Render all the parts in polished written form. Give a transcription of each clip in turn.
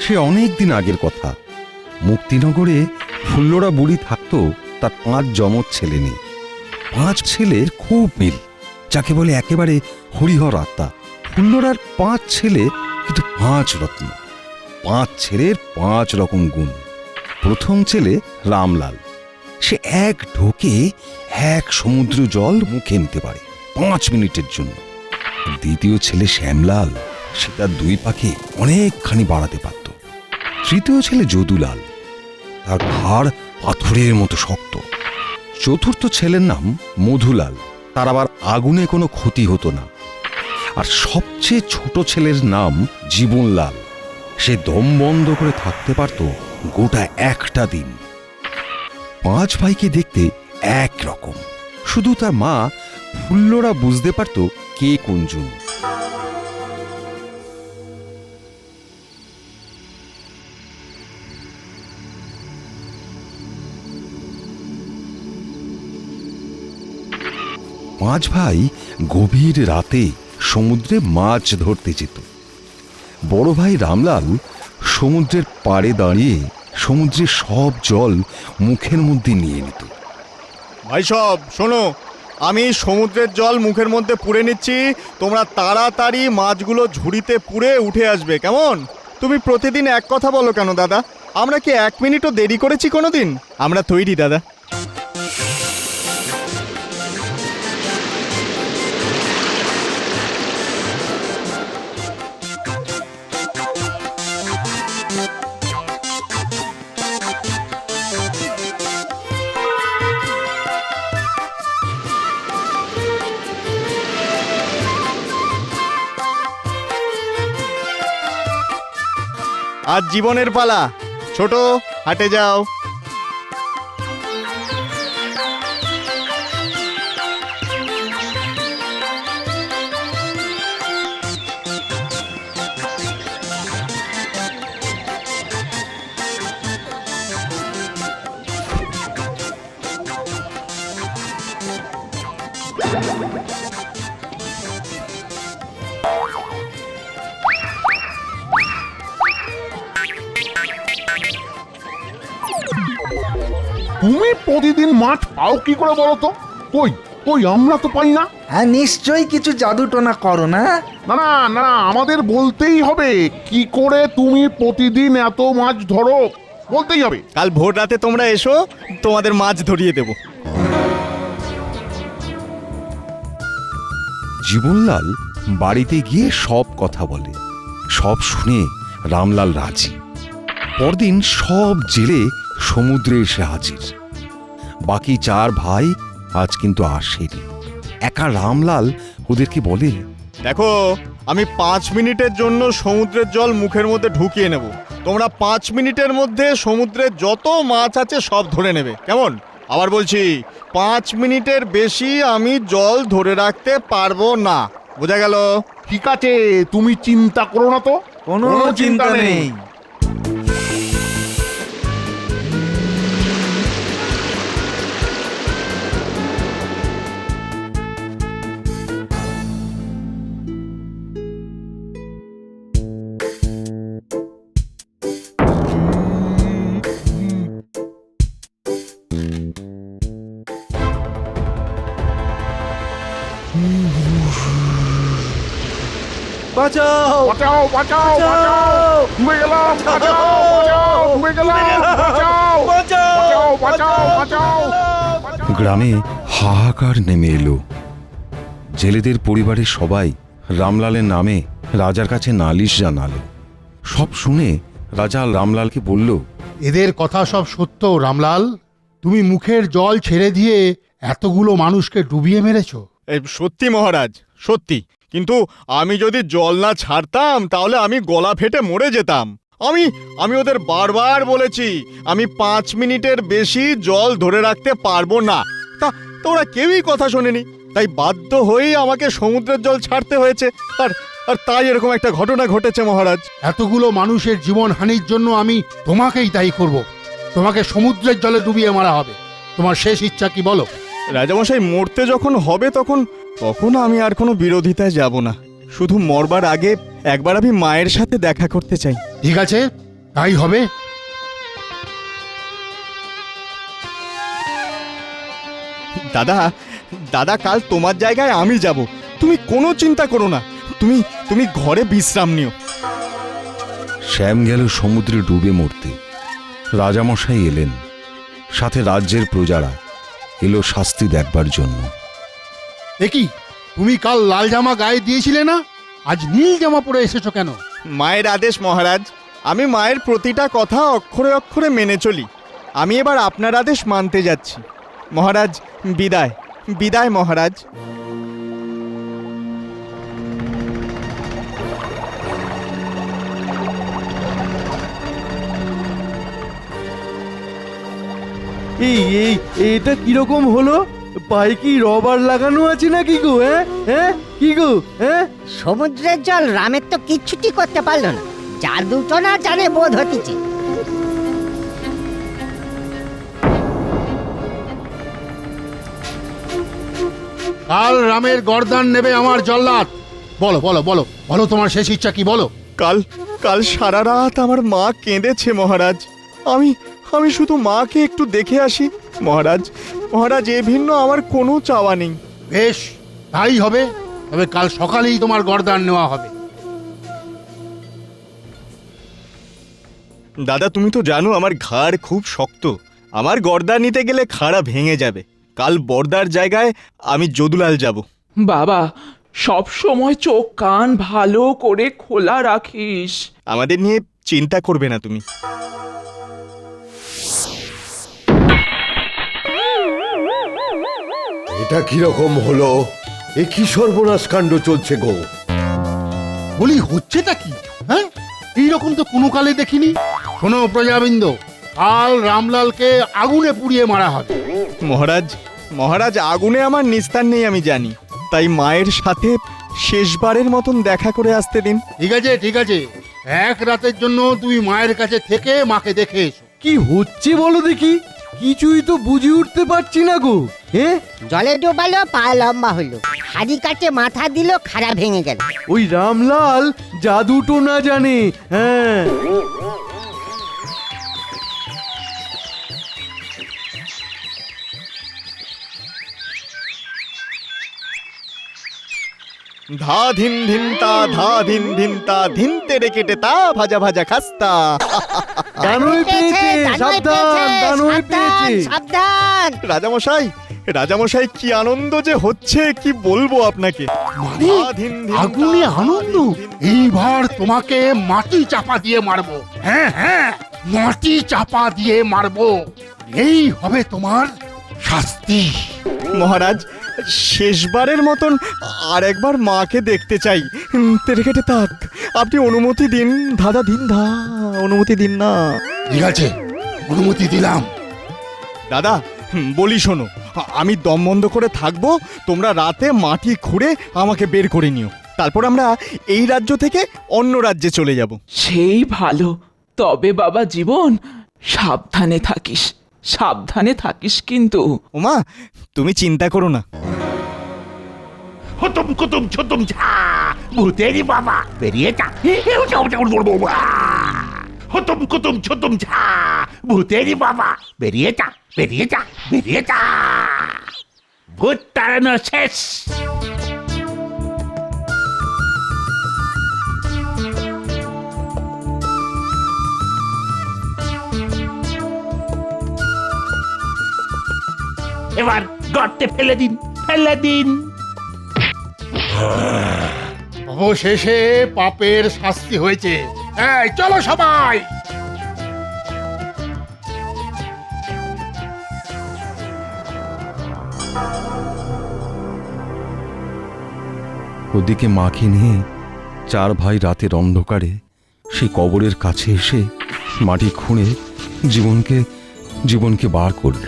সে অনেক দিন আগের কথা। মুক্তিনগরে ফুল্লরা বুড়ি থাকতো, তার 5 যমজ ছেলে নেই। 5 ছেলের খুব মিল, যাকে বলে একেবারে হরিহর আত্মা। ফুল্লরার 5 ছেলে, কিন্তু 5 রত্ন। 5 ছেলের 5 রকম গুণ। প্রথম ছেলে রামলাল, সে এক ঢোকে 1 সমুদ্র জল মুখে নিতে পারে 5 মিনিটের জন্য। দ্বিতীয় ছেলে শ্যামলাল, সে তার 2 পাকে অনেকখানি বাড়াতে পারত। তৃতীয় ছেলে যদুলাল, তার ঘাড় পাথরের মতো শক্ত। চতুর্থ ছেলের নাম মধুলাল, তার আবার আগুনে কোনো ক্ষতি হতো না। আর সবচেয়ে ছোট ছেলের নাম জীবনলাল, সে দম বন্ধ করে থাকতে পারত গোটা একটা দিন। 5 ভাইকে দেখতে এক রকম, শুধু তার মা ফুল্লরা বুঝতে পারত কে কোনজন। পাঁচ ভাই গভীর রাতে সমুদ্রে মাছ ধরতে যেত। বড় ভাই রামলাল সমুদ্রের পাড়ে দাঁড়িয়ে সমুদ্রের সব জল মুখের মধ্যে নিয়ে নিত। ভাই সব শোনো, আমি সমুদ্রের জল মুখের মধ্যে পুরে নিচ্ছি, তোমরা তাড়াতাড়ি মাছগুলো ঝুড়িতে পুরে উঠে আসবে, কেমন? তুমি প্রতিদিন এক কথা বলো কেন দাদা? আমরা কি 1 মিনিটও দেরি করেছি কোনোদিন? আমরা তৈরি দাদা। আজ জীবনের পালা, ছোট হাটে যাও। তুমি প্রতিদিন মাছ পাও কি করে বলো তো? কই কই আমরা তো পাই না। হ্যাঁ, নিশ্চয়ই কিছু জাদুটোনা করো না। না না না, আমাদের বলতেই হবে কি করে তুমি প্রতিদিন এত মাছ ধরো, বলতেই হবে। কাল ভোর রাতে তোমরা এসো, তোমাদের মাছ ধরিয়ে দেব। জীবনলাল বাড়িতে গিয়ে সব কথা বলে। সব শুনে রামলাল রাজি। পরদিন সব জেলে সমুদ্রে এসে হাজির। বাকি 4 ভাই আজ কিন্তু আসেনি। একা রামলাল ওদেরকে বলে, দেখো, আমি 5 মিনিটের জন্য সমুদ্রের জল মুখের মধ্যে ঢুকিয়ে নেব। তোমরা 5 মিনিটের মধ্যে সমুদ্রে যত মাছ আছে সব ধরে নেবে, কেমন? আবার বলছি, 5 মিনিটের বেশি আমি জল ধরে রাখতে পারবো না, বোঝা গেল? ঠিক আছে, তুমি চিন্তা করো না তো, কোনো চিন্তা নেই। বাঁচাও বাঁচাও বাঁচাও বাঁচাও, ডুবে গেলাম, বাঁচাও বাঁচাও, ডুবে গেলাম, বাঁচাও বাঁচাও বাঁচাও বাঁচাও। গ্রামে হাহাকার নেমে এলো। জেলেদের পরিবারের সবাই রামলালের নামে রাজার কাছে নালিশ জানালো। সব শুনে রাজা রামলালকে বলল, এদের কথা সব সত্য রামলাল। তুমি মুখের জল ছেড়ে দিয়ে এতগুলো মানুষকে ডুবিয়ে মেরেছো। সত্যি মহারাজ, সত্যি। কিন্তু আমি যদি জল না ছাড়তাম তাহলে আমি গলা ফেটে মরে যেতাম। আমি ওদের বারবার বলেছি আমি 5 মিনিটের বেশি জল ধরে রাখতে পারবো না, তা ওরা কেউই কথা শোনেনি। তাই বাধ্য হয়েই আমাকে সমুদ্রের জল ছাড়তে হয়েছে। আর তাই এরকম একটা ঘটনা ঘটেছে মহারাজ। এতগুলো মানুষের জীবন হানির জন্য আমি তোমাকেই দায়ী করব। তোমাকে সমুদ্রের জলে ডুবিয়ে মারা হবে। তোমার শেষ ইচ্ছা কি বলো? রাজামশাই, মরতে যখন হবে তখন আমি আর কোনো বিরোধিতায় যাব না। শুধু মরবার আগে একবার আমি মায়ের সাথে দেখা করতে চাই। ঠিক আছে, তাই হবে। দাদা দাদা কাল তোমার জায়গায় আমি যাব, তুমি কোনো চিন্তা করো না, তুমি তুমি ঘরে বিশ্রাম নিও। শ্যাম গেল সমুদ্রে ডুবে মরতে। রাজামশাই এলেন, সাথে রাজ্যের প্রজারা এলো শাস্তি দেখবার জন্য। দেখি, তুমি কাল লাল জামা গায়ে দিয়েছিলে না, আজ নীল জামা পরে এসেছো কেন? মায়ের আদেশ মহারাজ, আমি মায়ের প্রতিটা কথা অক্ষরে অক্ষরে মেনে চলি। আমি এবার আপনার আদেশ মানতে যাচ্ছি। মহারাজ বিদায়, বিদায় মহারাজ। এই এই এটা কিরকম হলো? পায়ে কি রবার লাগানো আছে নাকি গো? হ্যাঁ হ্যাঁ কি গো? হ্যাঁ সমুদ্রের জল রামের তো কিচ্ছুটি করতে পারলো না, জাদুটো না জানে বোধ হতিছে। কাল রামের গর্দান নেবে আমার জল্লাদ। বলো বলো বলো বলো, তোমার শেষ ইচ্ছা কি বলো? কাল কাল সারা রাত আমার মা কেঁদেছে মহারাজ। আমি আমি শুধু মাকে একটু দেখে আসি মহারাজ। মহারাজ এ ভিন্ন আমার কোনো চাওয়া নেই। বেশ, তাই হবে। তবে কাল সকালেই তোমার গর্দান নেওয়া হবে। দাদা তুমি তো জানো আমার ঘাড় খুব শক্ত, আমার গর্দা নিতে গেলে খাড়া ভেঙে যাবে। কাল বর্দার জায়গায় আমি যদুলাল যাব। বাবা, সব সময় চোখ কান ভালো করে খোলা রাখিস। আমাদের নিয়ে চিন্তা করবে না তুমি। এটা কিরকম হলো? এ কি সর্বনাশ কাণ্ড চলছে গো? বলি হচ্ছেটা কি? হ্যাঁ, এইরকম তো কোনো কালে দেখিনি। শোনো প্রজাবৃন্দ, কাল রামলালকে আগুনে পুড়িয়ে মারা হবে। মহারাজ মহারাজ আগুনে আমার নিস্তার নেই আমি জানি, তাই মায়ের সাথে শেষবারের মতন দেখা করে আসতে দিন। ঠিক আছে ঠিক আছে, এক রাতের জন্য তুমি মায়ের কাছে থেকে মাকে দেখে এসো। কি হচ্ছে বলো দেখি? কিছুই তো বুঝে উঠতে পারছি না গো। হ্যাঁ জলে ডোবালো, পা লম্বা হলো, হাড়ি কাটে মাথা দিল, খাড়া ভেঙে গেল। ওই রামলাল জাদুটো না জানে। হ্যাঁ ধা ধিন ধিনতা ধা ধিন ধিনতা ধিনতে রে কেটে তা ভাজা ভাজা খাস্তা। দানই পেয়েছে, সাবধান, দানই পেয়েছে। সাবধান। রাজামশাই রাজামশাই কি আনন্দ যে হচ্ছে কি বলবো আপনাকে। মানে ধা ধিন ধিনতা, আগুনে ধা আনন্দ? ধিন ধিনতা। এইবার তোমাকে মাটি চাপা দিয়ে মারবো। হ্যাঁ হ্যাঁ, মাটি চাপা দিয়ে মারবো। এই হবে তোমার শাস্তি। মহারাজ শেষবারের মতন আর একবার মাকে দেখতে চাই। তেরে কেটে তাক, আপনি অনুমতি দিন। দাদা দিন ধা, অনুমতি দিন না। ঠিক আছে, অনুমতি দিলাম। দাদা বলি শোনো, আমি দম বন্ধ করে থাকবো, তোমরা রাতে মাটি খুঁড়ে আমাকে বের করে নিও। তারপর আমরা এই রাজ্য থেকে অন্য রাজ্যে চলে যাব। সেই ভালো। তবে বাবা জীবন, সাবধানে থাকিস, সাবধানে থাকিস কিন্তু। ওমা তুমি চিন্তা করো না। হতম কুতুম ছুতুম ছা, ভূতেরি বাবা বেরিয়ে যা। হতম কুতুম ছুতুম ছা, ভূতেরি বাবা বেরিয়ে যা, বেরিয়ে যা, বেরিয়ে যা। ভূত তাড়ানো শেষ। এবার গর্তে ফেলে দিন, ফেলে দিন। অবশেষে পাপের শাস্তি হয়েছে। এই চলো সবাই। ওদিকে মাকে নিয়ে চার ভাই রাতের অন্ধকারে সেই কবরের কাছে এসে মাটি খুঁড়ে জীবনকে বার করল।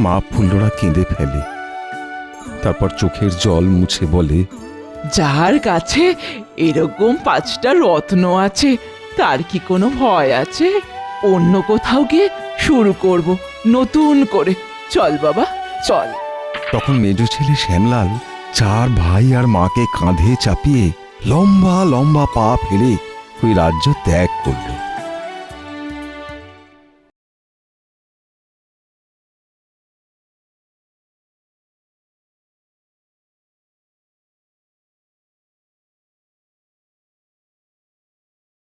মা ফুল্লরা কেঁদে ফেলে, তারপর চোখের জল মুছে বলে, যার কাছে এরকম 5টা রত্ন আছে তার কি কোনো ভয় আছে? অন্য কোথাও গিয়ে শুরু করব নতুন করে। চল বাবা চল। তখন মেজ ছেলে শ্যামলাল চার ভাই আর মাকে কাঁধে চাপিয়ে লম্বা লম্বা পা ফেলে ওই রাজ্য ত্যাগ করলো।